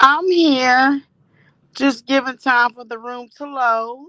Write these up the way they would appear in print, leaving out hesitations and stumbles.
I'm here, just giving time for the room to load.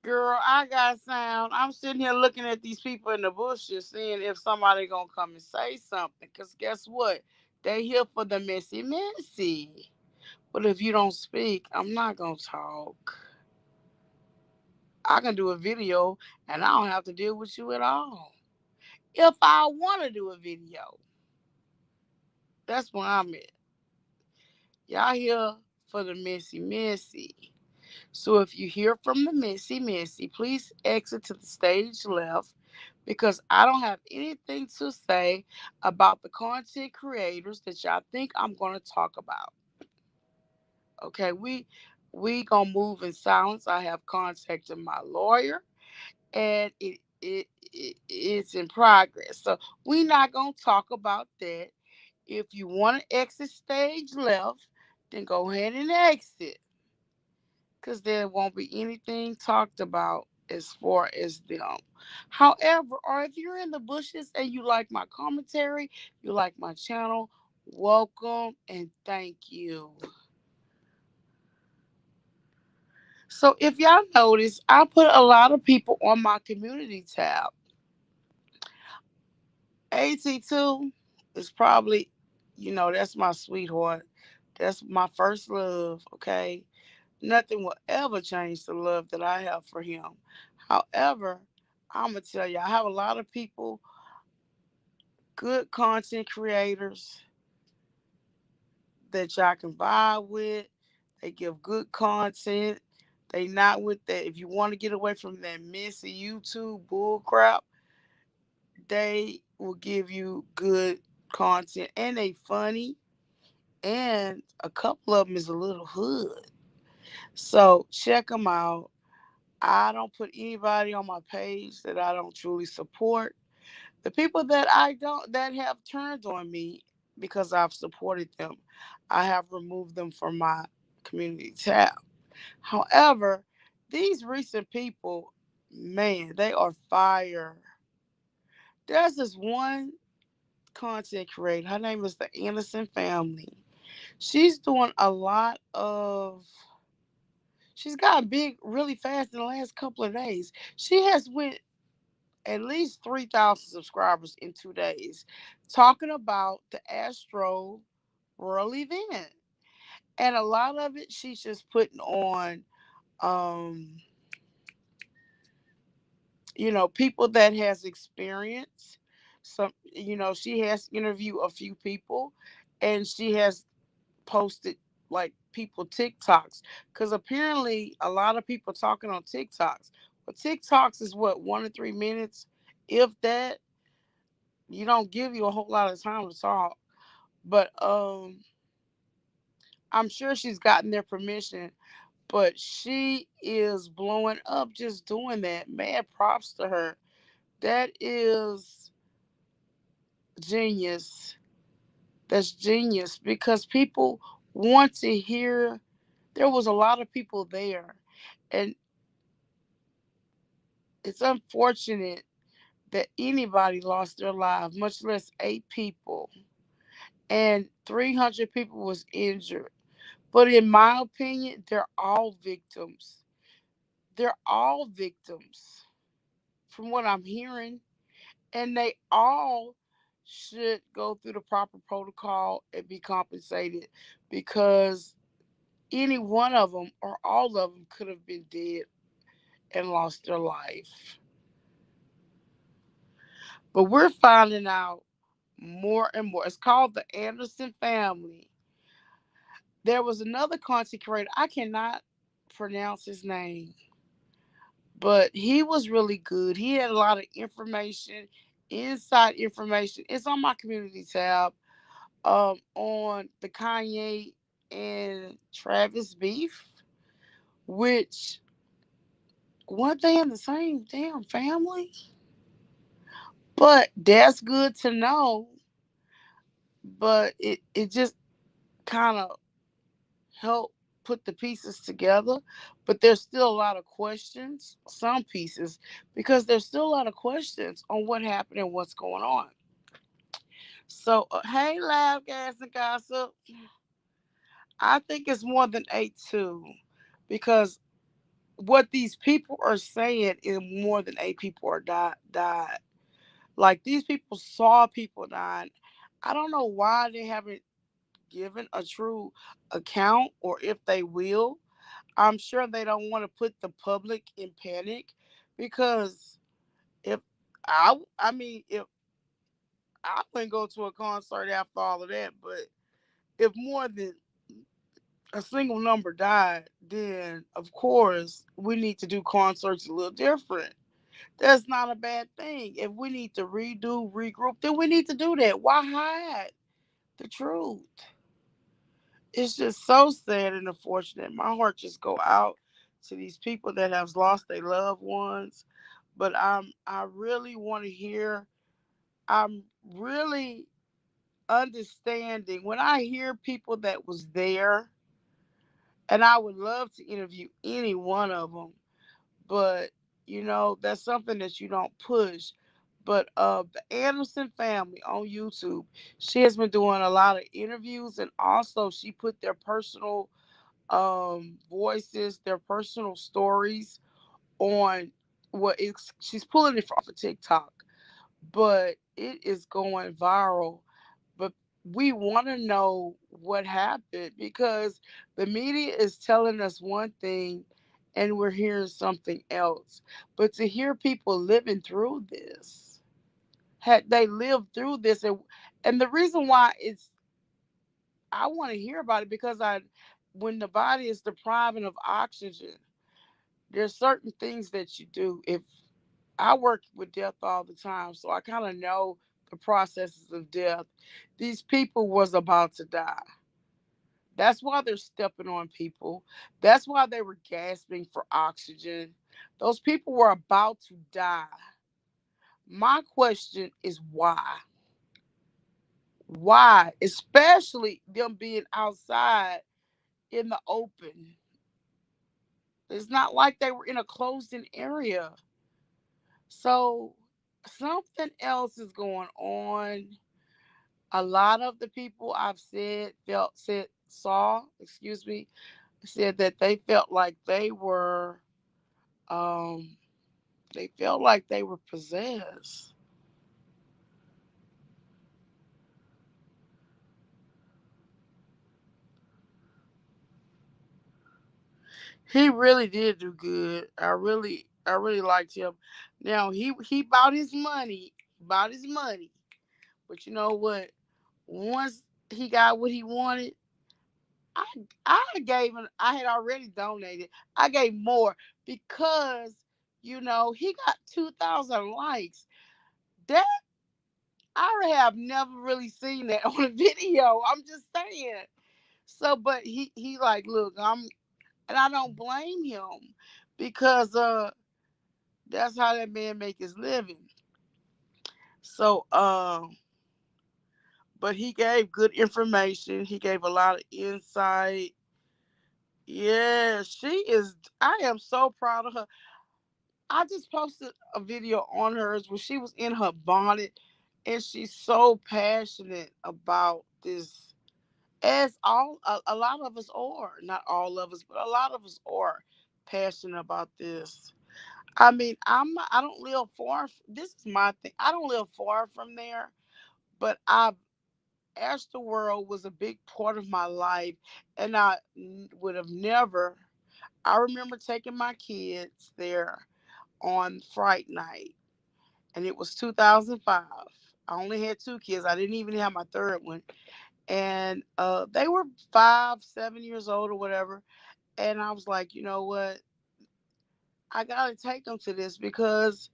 Girl, I got sound. I'm sitting here looking at these people in the bushes, seeing if somebody gonna come and say something. Cause guess what? They here for the messy messy. But if you don't speak, I'm not gonna talk. I can do a video and I don't have to deal with you at all. If I want to do a video, that's where I'm at. Y'all here for the messy messy. So if you hear from the messy messy, please exit to the stage left because I don't have anything to say about the content creators that y'all think I'm gonna talk about. Okay, we gonna move in silence. I have contacted my lawyer and it's in progress. So we not gonna talk about that. If you want to exit stage left, then go ahead and exit, because there won't be anything talked about as far as them. However, or if you're in the bushes and you like my commentary, you like my channel, welcome and thank you. So if y'all notice, I put a lot of people on my community tab. AT2 is probably, that's my sweetheart. That's my first love, okay? Nothing will ever change the love that I have for him. However, I'm going to tell you, I have a lot of people, good content creators that y'all can vibe with. They give good content. They not with that. If you want to get away from that messy YouTube bull crap, they will give you good content and they funny, and a couple of them is a little hood. So check them out. I don't put anybody on my page that I don't truly support. The people that I don't that have turned on me because I've supported them, I have removed them from my community tab. However, these recent people, man, they are fire. There's this one content creator. Her name is the Anderson family. She's doing a lot of. She's gotten big really fast in the last couple of days. She has went at least 3,000 subscribers in 2 days, talking about the Astro World event, and a lot of it she's just putting on, um, people that has experience. Some, she has interviewed a few people, and she has posted like people TikToks, because apparently a lot of people talking on TikToks. But TikToks is what, 1 to 3 minutes, if that. You don't give you a whole lot of time to talk. But I'm sure she's gotten their permission. But she is blowing up just doing that. Mad props to her. That is genius. That's genius, because people want to hear. There was a lot of people there, and it's unfortunate that anybody lost their lives, much less 8 people, and 300 people was injured. But in my opinion, they're all victims. They're all victims from what I'm hearing, and they all should go through the proper protocol and be compensated, because any one of them or all of them could have been dead and lost their life. But we're finding out more and more. It's called the Anderson family. There was another content creator. I cannot pronounce his name, but he was really good. He had a lot of information, inside information. It's on my community tab, on the Kanye and Travis beef, which, weren't they in the same damn family? But that's good to know. But it just kind of helped put the pieces together. But there's still a lot of questions, some pieces, because there's still a lot of questions on what happened and what's going on. So, hey, Lab Gas and Gossip. I think it's more than 8-2, because what these people are saying is more than 8 people are died. Like, these people saw people dying. I don't know why they haven't given a true account, or if they will. I'm sure they don't want to put the public in panic, because if I mean, if I wouldn't go to a concert after all of that, but if more than a single number died, then of course we need to do concerts a little different. That's not a bad thing. If we need to redo, regroup, then we need to do that. Why hide the truth? It's just so sad and unfortunate. My heart just go out to these people that have lost their loved ones. But I really want to hear. I'm really understanding when I hear people that was there, and I would love to interview any one of them. But that's something that you don't push. But the Anderson family on YouTube, she has been doing a lot of interviews, and also she put their personal voices, their personal stories on what it's she's pulling it off of TikTok, but it is going viral. But we want to know what happened, because the media is telling us one thing and we're hearing something else. But to hear people living through this, had they lived through this, and the reason why it's I want to hear about it, because I when the body is depriving of oxygen, there's certain things that you do. If I work with death all the time, so I kind of know the processes of death. These people was about to die. That's why they're stepping on people. That's why they were gasping for oxygen. Those people were about to die. My question is why? Why? Especially them being outside in the open. It's not like they were in a closed in area. So Something else is going on. A lot of the people I've excuse me, said that they felt like um they felt like they were possessed. He really did do good. I really liked him. Now he bought his money, bought his money. But you know what? Once he got what he wanted, I I gave him. I had already donated. I gave more because he got 2,000 likes. That I have never really seen that on a video. I'm just saying. So, but he like, look, and I don't blame him because that's how that man make his living. So, but he gave good information. He gave a lot of insight. Yeah, she is. I am so proud of her. I just posted a video on hers where she was in her bonnet, and she's so passionate about this. As a lot of us are, not all of us, but a lot of us are passionate about this. I mean, I don't live far. This is my thing. I don't live far from there, but I Astroworld was a big part of my life, and would have never. I remember taking my kids there on Fright Night, and it was 2005. I only had two kids. I didn't even have my third one, and they were 5, 7 years old or whatever. And I was like, you know what? I gotta take them to this because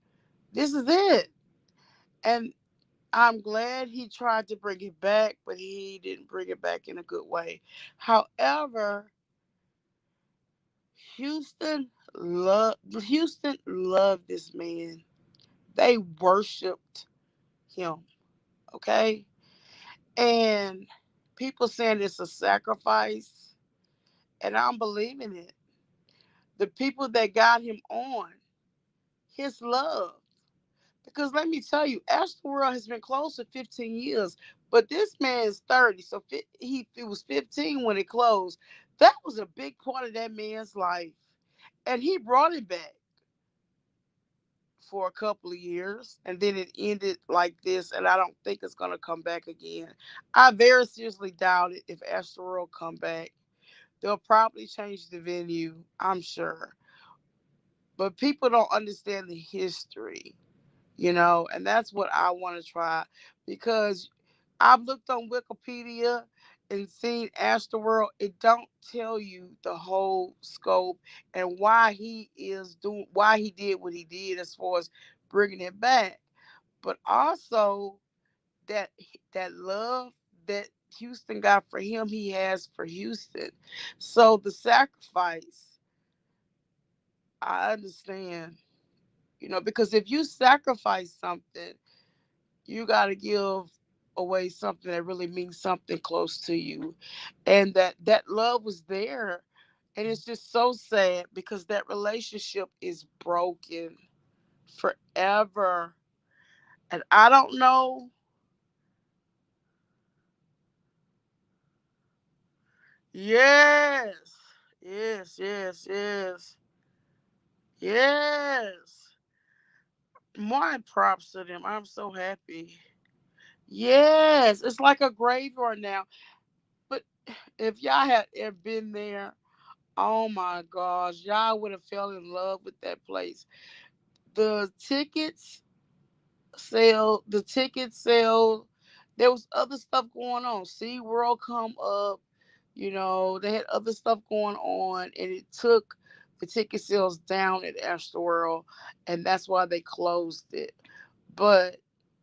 this is it. And I'm glad he tried to bring it back, but he didn't bring it back in a good way. However, Houston loved this man. They worshipped him. Okay, and people saying it's a sacrifice, and I'm believing it. The people that got him on his love. Because let me tell you, Astroworld has been closed for 15 years, but this man is 30, so he was 15 when it closed. That was a big part of that man's life, and he brought it back for a couple of years, and then it ended like this, and I don't think it's gonna come back again. I very seriously doubt it if Astroworld come back. They'll probably change the venue, I'm sure, but people don't understand the history. And that's what I want to try because I've looked on Wikipedia and seen Astroworld. It don't tell you the whole scope and why he did what he did as far as bringing it back, but also that that love that Houston got for him, he has for Houston. So the sacrifice, I understand, because if you sacrifice something, you got to give away something that really means something close to you, and that love was there, and it's just so sad because that relationship is broken forever, and I don't know. Yes, yes, yes, yes, yes. My props to them. I'm so happy. Yes, it's like a graveyard now. But if y'all had ever been there, oh my gosh, y'all would have fell in love with that place. The tickets the tickets sale. There was other stuff going on. Sea World come up, they had other stuff going on, and it took the ticket sales down at Astroworld, and that's why they closed it. But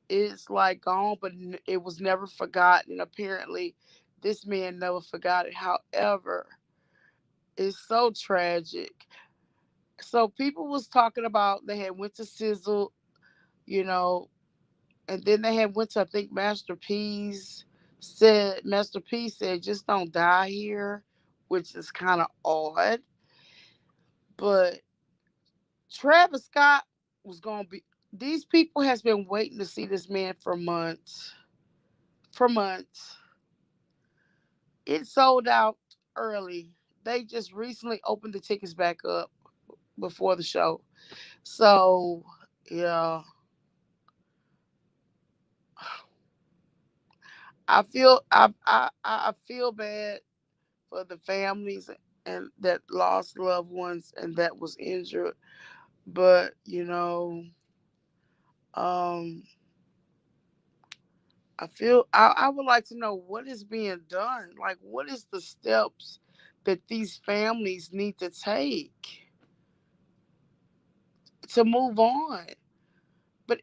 it's like gone, but it was never forgotten. And apparently, this man never forgot it. However, it's so tragic. So people was talking about they had went to Sizzle, you know, and then they had went to, I think, Master P said just don't die here, which is kind of odd. But Travis Scott was gonna be. These people has been waiting to see this man for months. For months. It sold out early. They just recently opened the tickets back up before the show. So yeah, I feel bad for the families and that lost loved ones and that was injured. But um, I would like to know what is being done. Like, what is the steps that these families need to take to move on? But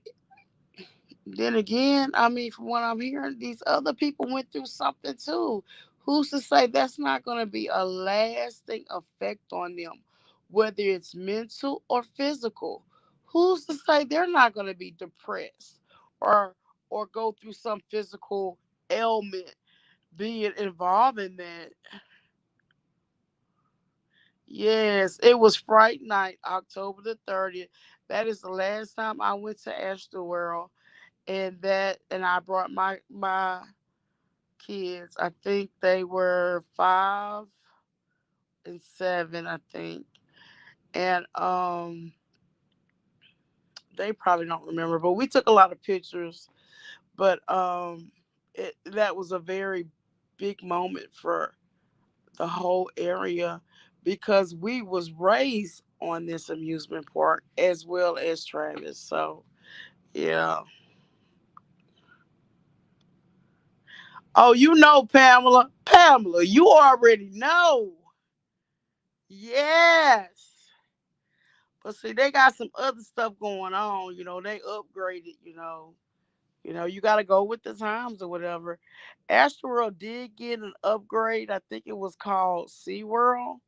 then again, I mean, from what I'm hearing, these other people went through something too. Who's to say that's not going to be a lasting effect on them, whether it's mental or physical? Who's to say they're not going to be depressed or go through some physical ailment being involved in that? Yes, it was Fright Night, October the 30th. That is the last time I went to Astroworld, and I brought my kids. I think they were 5 and 7, I think. And they probably don't remember, but we took a lot of pictures. But that was a very big moment for the whole area because we was raised on this amusement park as well as Travis. So yeah. Oh, Pamela. Pamela, you already know. Yes. But see, they got some other stuff going on. They upgraded. You got to go with the times or whatever. Astroworld did get an upgrade. I think it was called SeaWorld,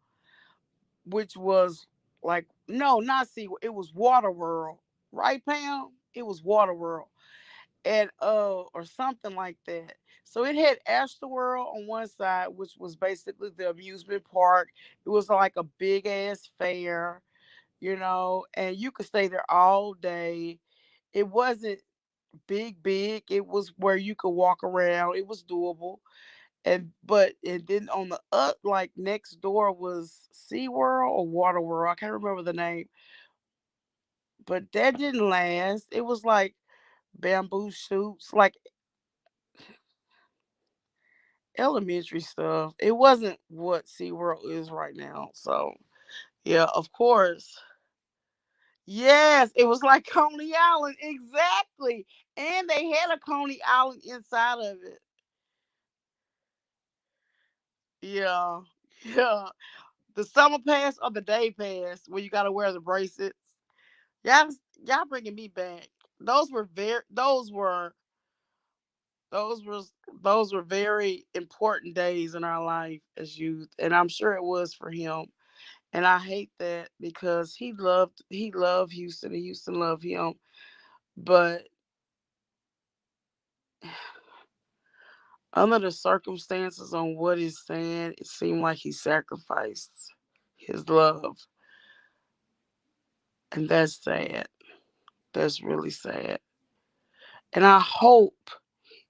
which was like, no, not SeaWorld. It was Waterworld. Right, Pam? It was Waterworld. And or something like that. So it had Astroworld on one side, which was basically the amusement park. It was like a big ass fair, and you could stay there all day. It wasn't big. It was where you could walk around. It was doable. And then on the like next door was SeaWorld or Waterworld. I can't remember the name. But that didn't last. It was like bamboo shoots, like elementary stuff. It wasn't what SeaWorld is right now. So yeah, of course. Yes, it was like Coney Island, exactly. And they had a Coney Island inside of it. Yeah, yeah. The summer pass or the day pass, where you gotta wear the bracelets. Y'all, y'all bringing me back. Those were very. Those were those were very important days in our life as youth, and I'm sure it was for him. And I hate that because he loved Houston and Houston loved him. But under the circumstances on what he's saying, it seemed like he sacrificed his love. And that's sad. That's really sad. And I hope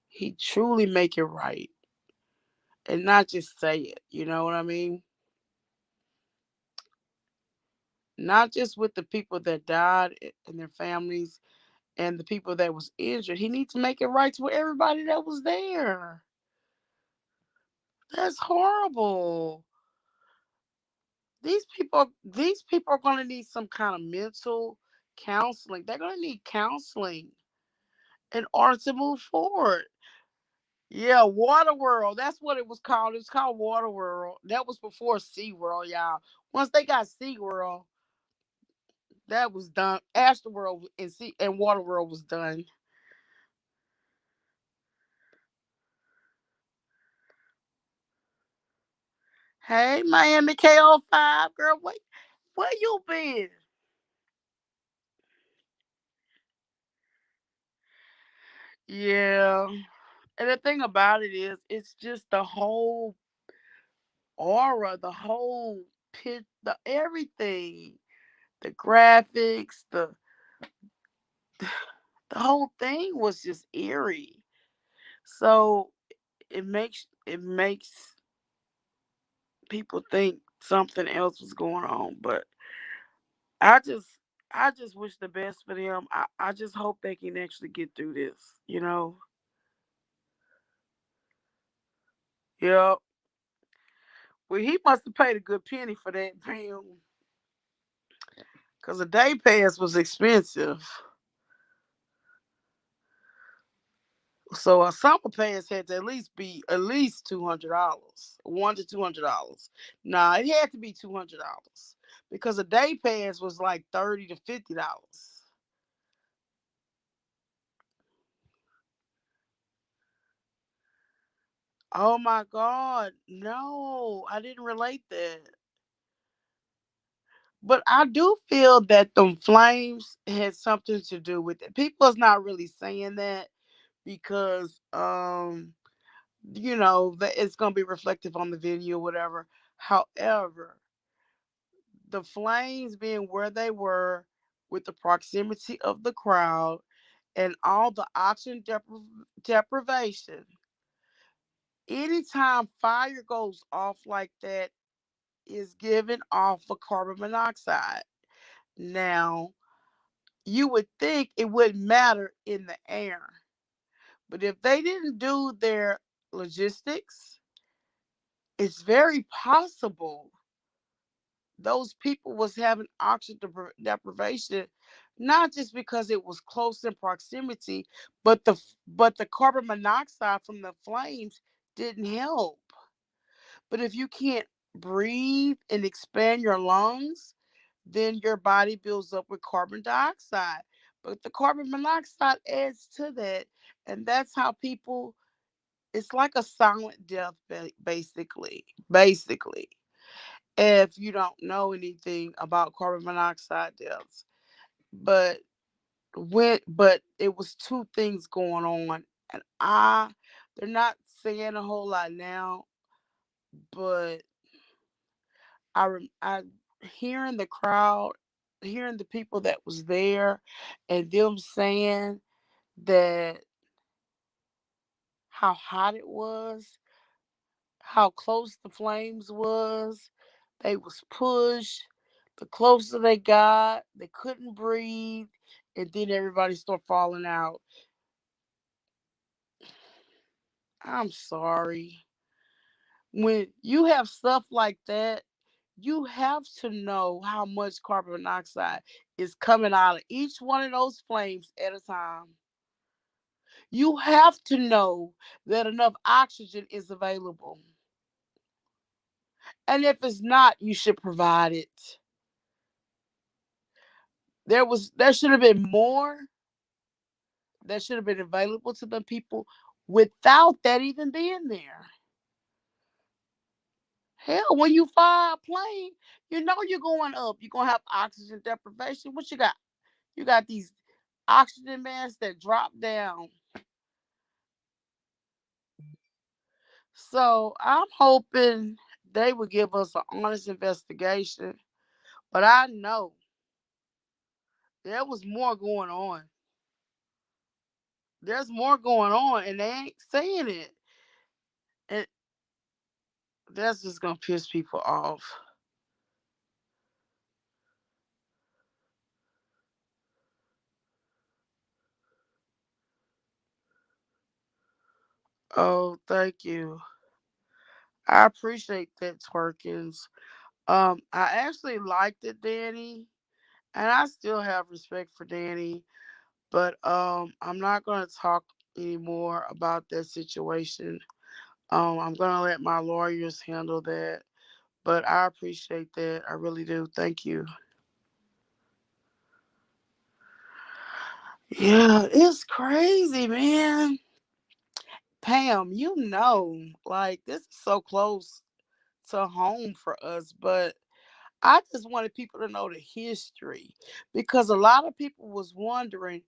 he truly make it right and not just say it. You know what I mean? Not just with the people that died and their families and the people that was injured. He needs to make it right with everybody that was there. That's horrible. These people are going to need some kind of mental counseling. They're going to need counseling in order to move forward. Yeah, Waterworld. That's what it was called. It's called Waterworld. That was before SeaWorld, y'all. Once they got SeaWorld, that was done. Astroworld and Waterworld was done. Hey, Miami KO5 girl, where you been? Yeah. And the thing about it is, it's just the whole aura, the whole the everything, the graphics, the whole thing was just eerie. So it makes people think something else was going on. But I just I just wish the best for them. I just hope they can actually get through this. Yep. Well, he must have paid a good penny for that film, because a day pass was expensive. So a summer pass had to at least be at least $200, $100 to $200. Nah, it had to be $200 because a day pass was like $30 to $50. Oh my God, no, I didn't relate that. But I do feel that them flames had something to do with it. People's not really saying that because that it's gonna be reflective on the video or whatever. However, the flames being where they were with the proximity of the crowd and all the oxygen deprivation, anytime fire goes off like that, is giving off a carbon monoxide. Now, you would think it wouldn't matter in the air, but if they didn't do their logistics, it's very possible those people was having oxygen deprivation, not just because it was close in proximity, but the carbon monoxide from the flames didn't help. But if you can't breathe and expand your lungs, then your body builds up with carbon dioxide. But the carbon monoxide adds to that, and that's how people. It's like a silent death, basically. Basically, if you don't know anything about carbon monoxide deaths. But but it was two things going on, and they're not saying a whole lot now, but I hearing the crowd, hearing the people that was there, and them saying that how hot it was, how close the flames was. They was pushed. The closer they got, they couldn't breathe, and then everybody started falling out. I'm sorry. When you have stuff like that, you have to know how much carbon monoxide is coming out of each one of those flames at a time. You have to know that enough oxygen is available. And if it's not, you should provide it. There should have been more that should have been available to the people without that even being there. Hell, when you fly a plane, you know you're going up. You're gonna have oxygen deprivation. What you got? You got these oxygen masks that drop down. So I'm hoping they would give us an honest investigation. But I know there was more going on. There's more going on, and they ain't saying it. And that's just gonna piss people off. Oh, thank you. I appreciate that, Twerkins. I actually liked it, Danny, and I still have respect for Danny, but I'm not gonna talk anymore about that situation. I'm gonna let my lawyers handle that, but I appreciate that. I really do. Thank you. Yeah, it's crazy, man. Pam, like this is so close to home for us, but I just wanted people to know the history because a lot of people was wondering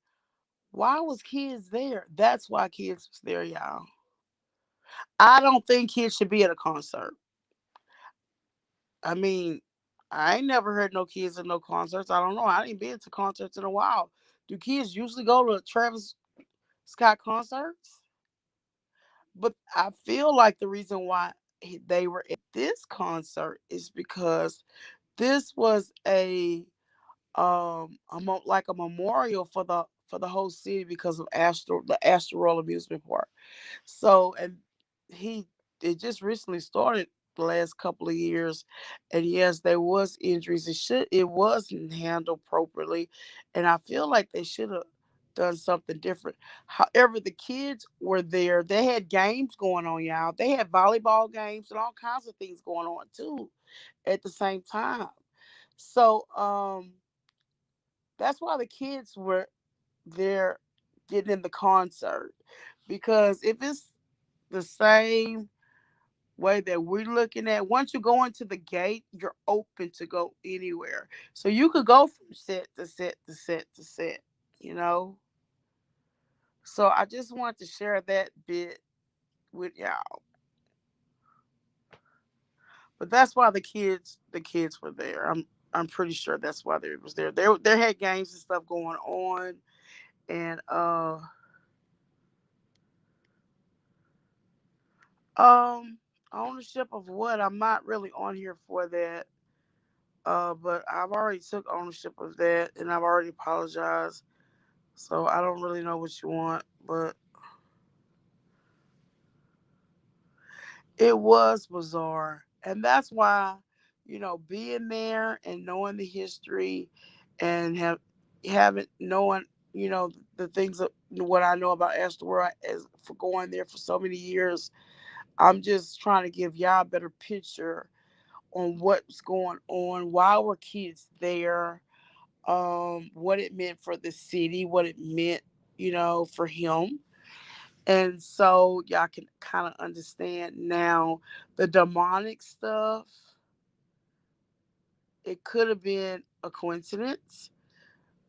why was kids there. That's why kids was there, y'all. I don't think kids should be at a concert. I mean, I ain't never heard no kids at no concerts. I don't know. I ain't been to concerts in a while. Do kids usually go to Travis Scott concerts? But I feel like the reason why they were at this concert is because this was like a memorial for the whole city because of the Astroworld amusement park. So, and he it just recently started the last couple of years, and yes, there was injuries. It wasn't handled properly, and I feel like they should have done something different. However, the kids were there. They had games going on, y'all. They had volleyball games and all kinds of things going on too at the same time. So, that's why the kids were there getting in the concert, because if it's the same way that we're looking at, once you go into the gate, you're open to go anywhere. So you could go from set to set to set to set, you know. So I just want to share that bit with y'all. But that's why the kids were there. I'm pretty sure that's why they was there. There had games and stuff going on, and um ownership of what, I'm not really on here for that. But I've already took ownership of that, and I've already apologized. So I don't really know what you want, but it was bizarre. And that's why, being there and knowing the history, and having knowing, the things that what I know about Astroworld, as for going there for so many years, I'm just trying to give y'all a better picture on what's going on, why were kids there, what it meant for the city, what it meant, for him. And so y'all can kind of understand now the demonic stuff. It could have been a coincidence,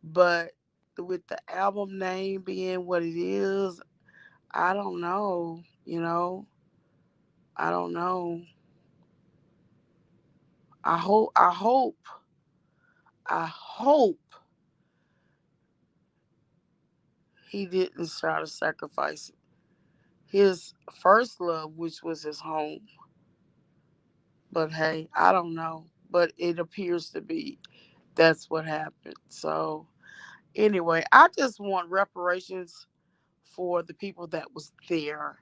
but with the album name being what it is, I don't know, I don't know. I hope he didn't try to sacrifice his first love, which was his home. But hey, I don't know. But it appears to be that's what happened. So anyway, I just want reparations for the people that was there,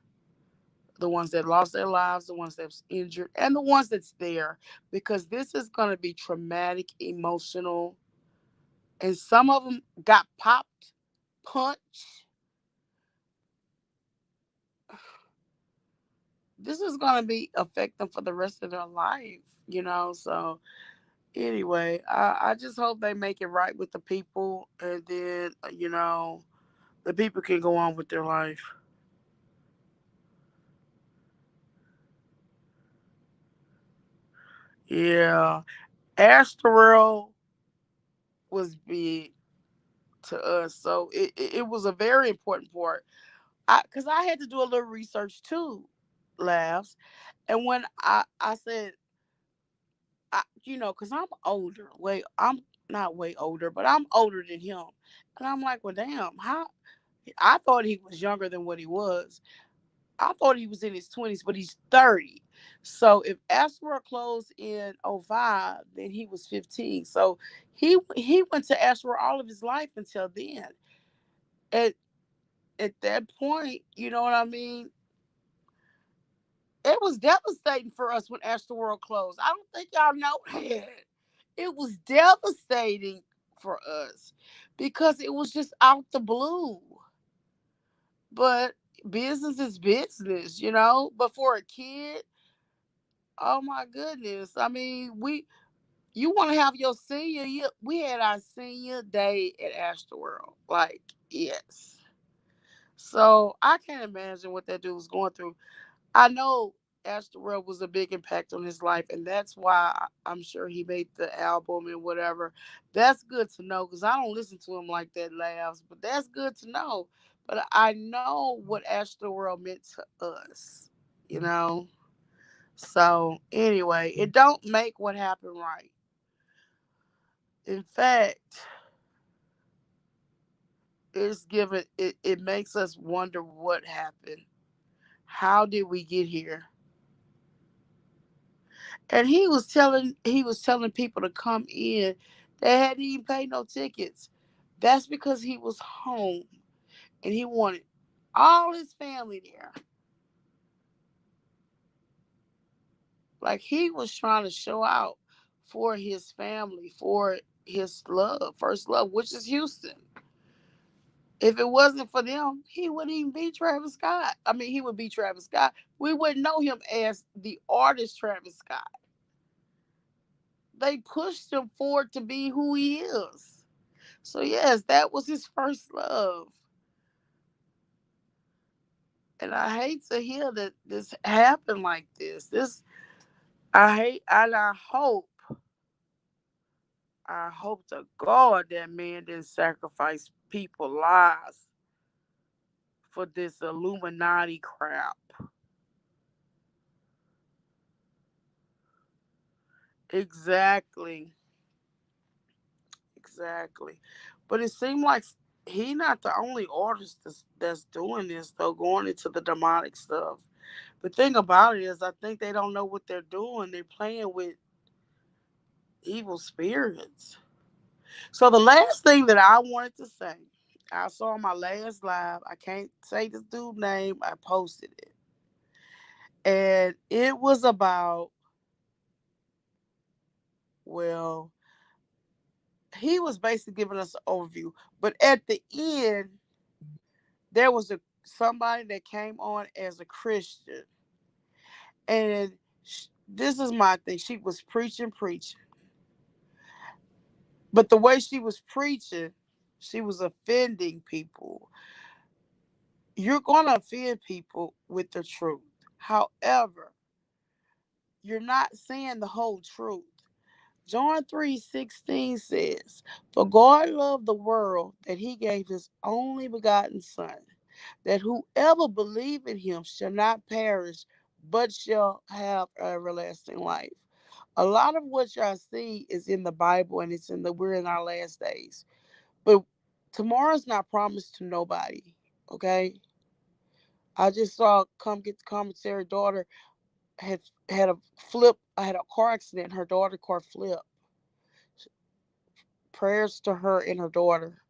the ones that lost their lives, the ones that's injured, and the ones that's there, because this is going to be traumatic, emotional, and some of them got popped, punched. This is going to be affect them for the rest of their life. So anyway, I just hope they make it right with the people, and then the people can go on with their life. Yeah, Astroworld was big to us, so it was a very important part. Because I had to do a little research too, laughs, and when I said, because I'm older, I'm not way older, but I'm older than him, and I'm like, well, damn, how I thought he was younger than what he was. I thought he was in his 20s, but he's 30. So if Astroworld closed in '05, then he was 15. So he went to Astroworld all of his life until then. At at that point, you know what I mean? It was devastating for us when Astroworld closed. I don't think y'all know that. It was devastating for us because it was just out the blue. But business is business. But for a kid, oh my goodness. I mean, you want to have your senior year. We had our senior day at Astroworld. Like, yes. So I can't imagine what that dude was going through. I know Astroworld was a big impact on his life, and that's why I'm sure he made the album and whatever. That's good to know because I don't listen to him like that, laughs, but that's good to know. But I know what Astroworld meant to us, you know. So anyway, it don't make what happened right. In fact, it makes us wonder what happened. How did we get here? And he was telling people to come in. They hadn't even paid no tickets. That's because he was home and he wanted all his family there. Like he was trying to show out for his family, for his love, first love, which is Houston. If it wasn't for them, he wouldn't even be Travis Scott. I mean, he would be Travis Scott. We wouldn't know him as the artist Travis Scott. They pushed him forward to be who he is. So yes, that was his first love. And I hate to hear that this happened like this. This I hate and I hope to God that man didn't sacrifice people lives for this Illuminati crap. Exactly. Exactly. But it seemed like he not the only artist that's doing this though, going into the demonic stuff. The thing about it is I think they don't know what they're doing. They're playing with evil spirits. So the last thing that I wanted to say, I saw my last live. I can't say this dude's name. I posted it. And it was about, well, he was basically giving us an overview. But at the end, there was somebody that came on as a Christian. And this is my thing. She was preaching. But the way she was preaching, she was offending people. You're going to offend people with the truth. However, you're not saying the whole truth. John 3:16 says, "For God loved the world that he gave his only begotten Son, that whoever believe in him shall not perish, but shall have everlasting life." A lot of what y'all see is in the Bible and it's in the we're in our last days. But tomorrow's not promised to nobody. Okay? I just saw come get the commentary daughter had had a had a car accident, her daughter car flipped. Prayers to her and her daughter.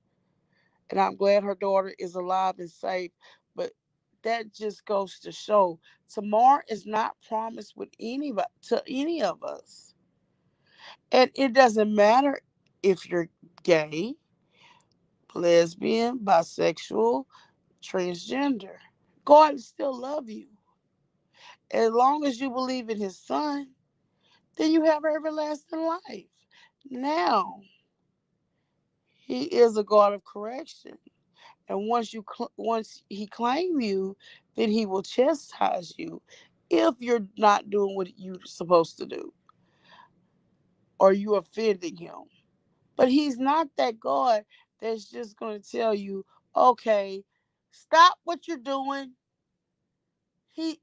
And I'm glad her daughter is alive and safe. But that just goes to show tomorrow is not promised with anybody to any of us. And it doesn't matter if you're gay, lesbian, bisexual, transgender. God still love you. As long as you believe in his son, then you have everlasting life. Now, he is a God of correction. And once he claim you, then he will chastise you if you're not doing what you're supposed to do or you offending him. But he's not that God that's just going to tell you, okay, stop what you're doing. He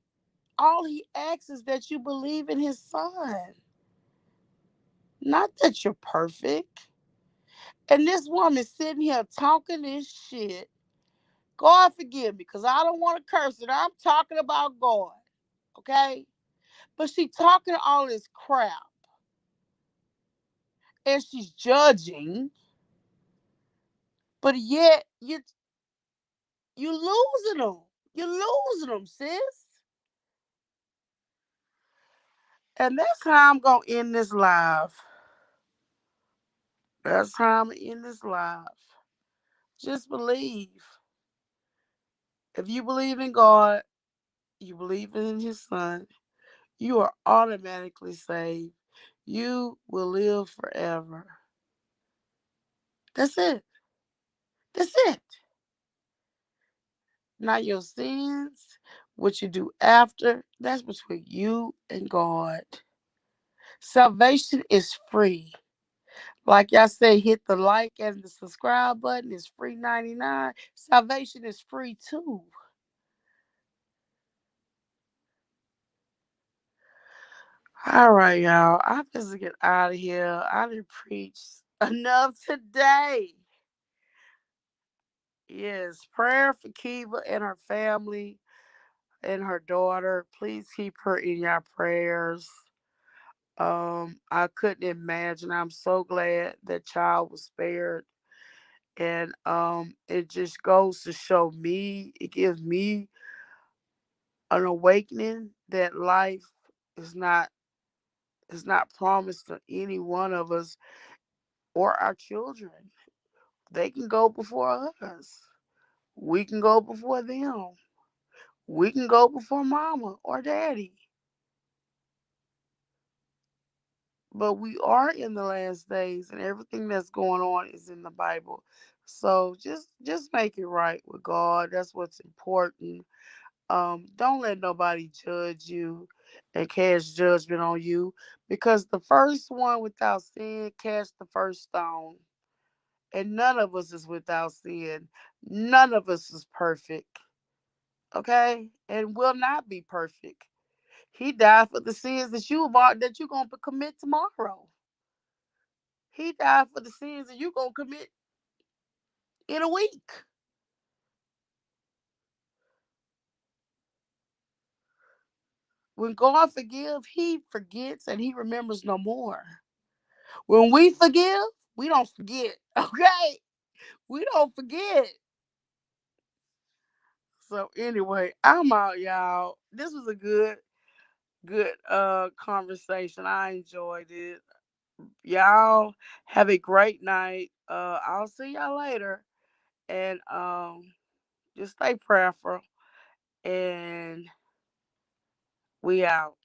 all he asks is that you believe in his son, not that you're perfect. And this woman sitting here talking this shit. God forgive me, because I don't want to curse it. I'm talking about God. Okay? But she talking all this crap and she's judging, but yet you losing them. You're losing them, sis. And that's how I'm gonna end this live. That's how I'm gonna end this live. Just believe. If you believe in God, you believe in his son, you are automatically saved. You will live forever. That's it. That's it. Not your sins, what you do after, that's between you and God. Salvation is free. Like y'all say, hit the like and the subscribe button. It's free 99. Salvation is free too. All right, y'all. I'm just to get out of here. I didn't preach enough today. Yes, prayer for Kiva and her family and her daughter. Please keep her in your prayers. I couldn't imagine. I'm so glad that child was spared. And it just goes to show me, it gives me an awakening that life is not promised to any one of us or our children. They can go before us. We can go before them. We can go before mama or daddy. But we are in the last days and everything that's going on is in the Bible. So just make it right with God. That's what's important. Don't let nobody judge you and cast judgment on you, because the first one without sin cast the first stone. And none of us is without sin. None of us is perfect. Okay? And will not be perfect. He died for the sins that you're gonna commit tomorrow. He died for the sins that you're gonna commit in a week. When God forgives, he forgets and he remembers no more. When we forgive, we don't forget. Okay? We don't forget. So anyway, I'm out, y'all. This was a good conversation. I enjoyed it. Y'all have a great night. I'll see y'all later. And just stay prayerful. And we out.